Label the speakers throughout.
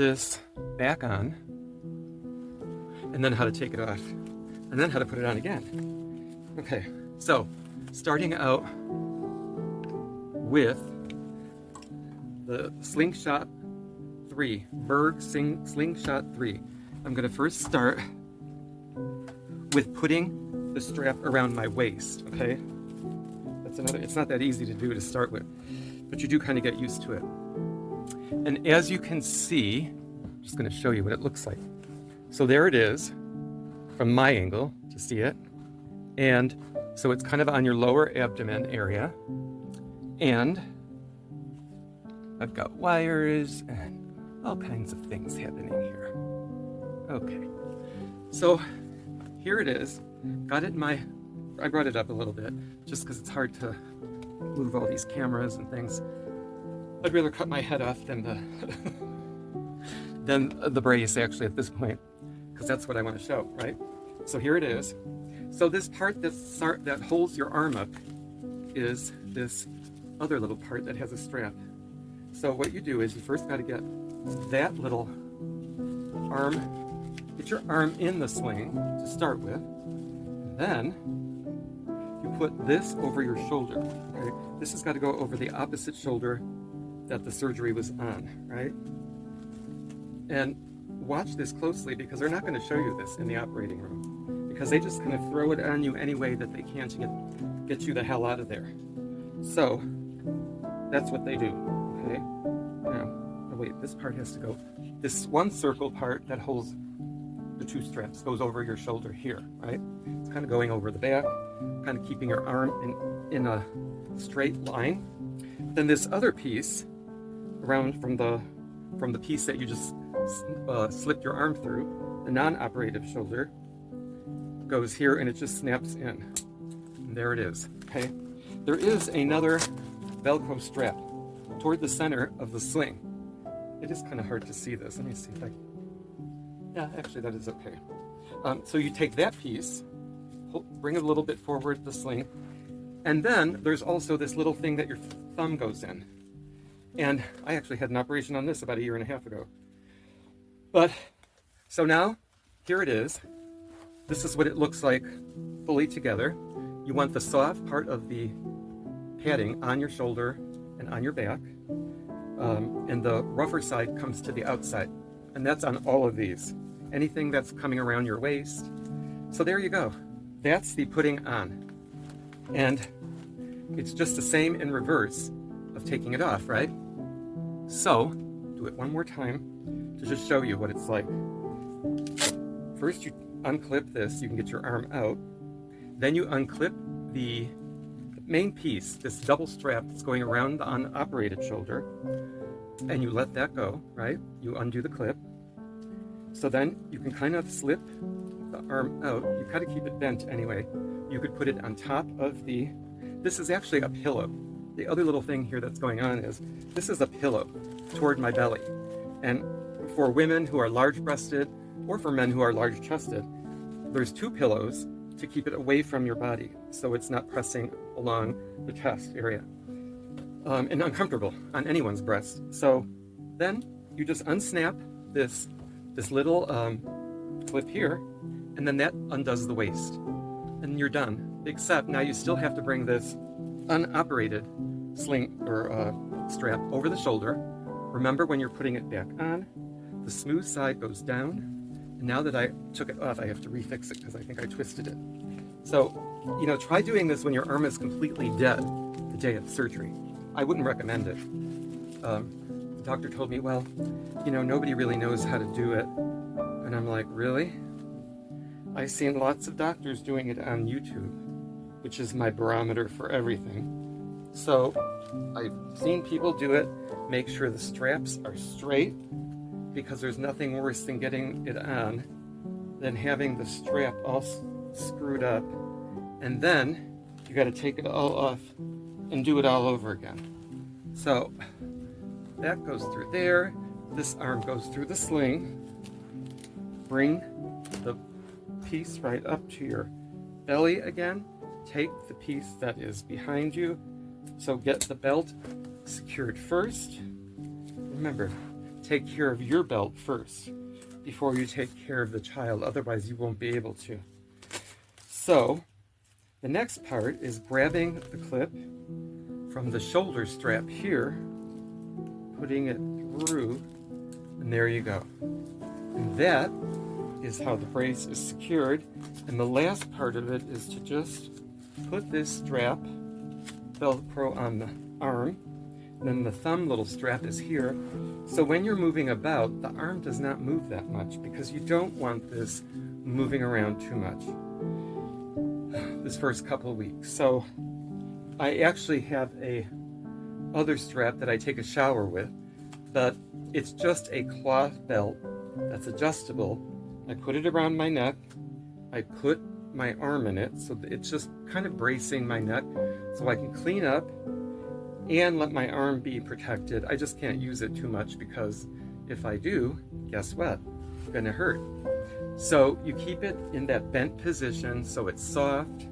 Speaker 1: this back on, and then how to take it off, and then how to put it on again. Okay, so starting out with the Slingshot 3, Berg Slingshot 3. I'm going to first start with putting the strap around my waist, okay? It's not that easy to do to start with, but you do kind of get used to it. And as you can see, I'm just going to show you what it looks like. So there it is from my angle to see it. And so it's kind of on your lower abdomen area. And I've got wires and all kinds of things happening here. Okay, so here it is. Got it in my, I brought it up a little bit just because it's hard to move all these cameras and things. I'd rather cut my head off than the brace actually at this point, because that's what I want to show, right? So here it is. So this part that holds your arm up is this other little part that has a strap. So what you do is you first got to get that little arm, get your arm in the sling to start with. And then you put this over your shoulder, right? This has got to go over the opposite shoulder that the surgery was on, right? And watch this closely because they're not going to show you this in the operating room because they just kind of throw it on you any way that they can to get you the hell out of there. So that's what they do, okay? Now, oh wait, this part has to go, this one circle part that holds the two straps goes over your shoulder here, right? It's kind of going over the back, kind of keeping your arm in a straight line. Then this other piece around from the piece that you just slipped your arm through, the non-operative shoulder, goes here and it just snaps in. And there it is, okay? There is another Velcro strap toward the center of the sling. It is kind of hard to see this. Let me see if I, yeah, actually that is okay. So you take that piece, bring it a little bit forward the sling, and then there's also this little thing that your thumb goes in. And I actually had an operation on this about 1.5 years ago. But, so now, here it is. This is what it looks like fully together. You want the soft part of the padding on your shoulder and on your back. And the rougher side comes to the outside. And that's on all of these. Anything that's coming around your waist. So there you go. That's the putting on. And it's just the same in reverse of taking it off, right? So, do it one more time to just show you what it's like. First you unclip this, you can get your arm out. Then you unclip the main piece, this double strap that's going around the unoperated shoulder, and you let that go, right? You undo the clip. So then you can kind of slip the arm out. You gotta keep it bent anyway. You could put it on top of this is actually a pillow. The other little thing here that's going on is, this is a pillow toward my belly. And for women who are large-breasted, or for men who are large-chested, there's 2 pillows to keep it away from your body, so it's not pressing along the chest area. And uncomfortable on anyone's breast. So then you just unsnap this little clip here, and then that undoes the waist. And you're done. Except now you still have to bring this unoperated sling or strap over the shoulder. Remember, when you're putting it back on, the smooth side goes down. And now that I took it off, I have to refix it because I think I twisted it. So, you know, try doing this when your arm is completely dead the day of surgery. I wouldn't recommend it. The doctor told me, well, you know, nobody really knows how to do it. And I'm like, really? I've seen lots of doctors doing it on YouTube, which is my barometer for everything. So I've seen people do it. Make sure the straps are straight, because there's nothing worse than getting it on than having the strap all screwed up. And then you got to take it all off and do it all over again. So that goes through there. This arm goes through the sling. Bring the piece right up to your belly again. Take the piece that is behind you. So get the belt secured first. Remember, take care of your belt first before you take care of the child. Otherwise, you won't be able to. So the next part is grabbing the clip from the shoulder strap here, putting it through, and there you go. And that is how the brace is secured. And the last part of it is to just put this strap, Velcro, on the arm. And then the thumb little strap is here. So when you're moving about, the arm does not move that much because you don't want this moving around too much this first couple of weeks. So I actually have a other strap that I take a shower with, but it's just a cloth belt that's adjustable. I put it around my neck. I put my arm in it, so it's just kind of bracing my neck so I can clean up and let my arm be protected. I just can't use it too much because if I do, guess what? It's gonna hurt. So you keep it in that bent position so it's soft.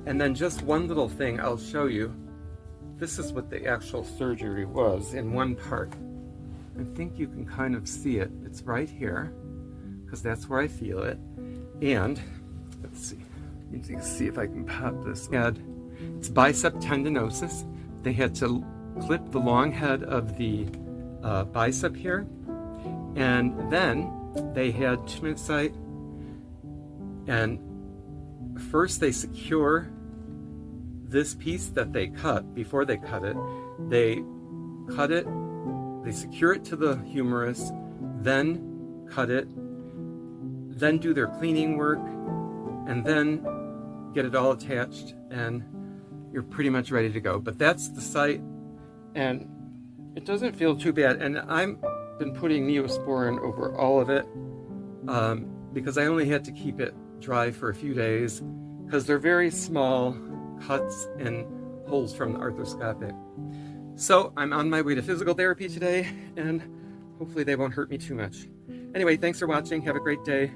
Speaker 1: And then just one little thing I'll show you. This is what the actual surgery was in one part. I think you can kind of see it. It's right here, because that's where I feel it. And let's see, you can see if I can pop this. It's bicep tendinosis. They had to clip the long head of the bicep here, and then they had tumor site. And first they secure this piece that they cut. Before they cut it, they secure it to the humerus, then cut it, then do their cleaning work, and then get it all attached, and you're pretty much ready to go. But that's the site, and it doesn't feel too bad. And I've been putting Neosporin over all of it because I only had to keep it dry for a few days because they're very small cuts and holes from the arthroscopic. So I'm on my way to physical therapy today, and hopefully they won't hurt me too much. Anyway, thanks for watching. Have a great day.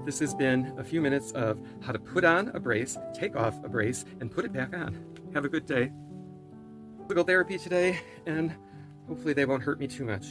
Speaker 1: This has been a few minutes of how to put on a brace, take off a brace, and put it back on. Have a good day. Physical therapy today, and hopefully they won't hurt me too much.